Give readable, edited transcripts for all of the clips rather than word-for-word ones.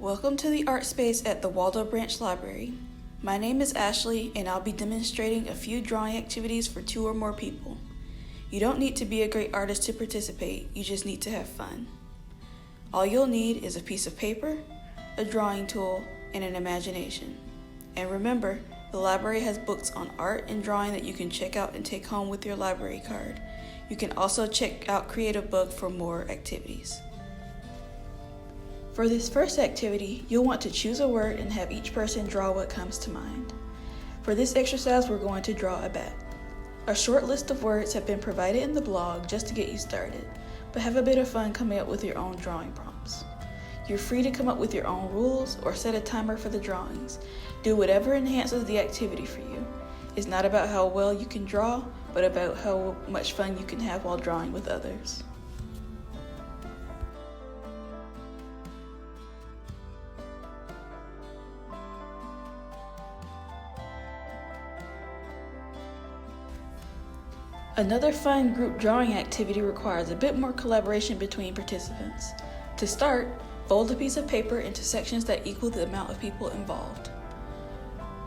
Welcome to the art space at the Waldo Branch Library. My name is Ashley and I'll be demonstrating a few drawing activities for 2 or more people. You don't need to be a great artist to participate, you just need to have fun. All you'll need is a piece of paper, a drawing tool, and an imagination. And remember, the library has books on art and drawing that you can check out and take home with your library card. You can also check out Creative Bug for more activities. For this first activity, you'll want to choose a word and have each person draw what comes to mind. For this exercise, we're going to draw a bat. A short list of words have been provided in the blog just to get you started, but have a bit of fun coming up with your own drawing prompts. You're free to come up with your own rules or set a timer for the drawings. Do whatever enhances the activity for you. It's not about how well you can draw, but about how much fun you can have while drawing with others. Another fun group drawing activity requires a bit more collaboration between participants. To start, fold a piece of paper into sections that equal the amount of people involved.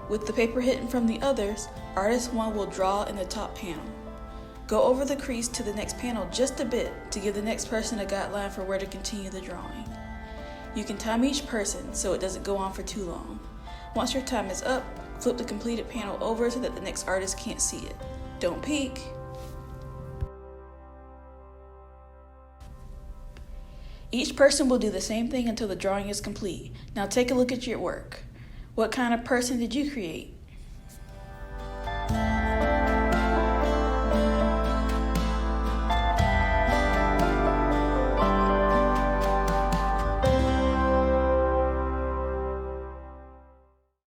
With the paper hidden from the others, artist 1 will draw in the top panel. Go over the crease to the next panel just a bit to give the next person a guideline for where to continue the drawing. You can time each person so it doesn't go on for too long. Once your time is up, flip the completed panel over so that the next artist can't see it. Don't peek. Each person will do the same thing until the drawing is complete. Now take a look at your work. What kind of person did you create?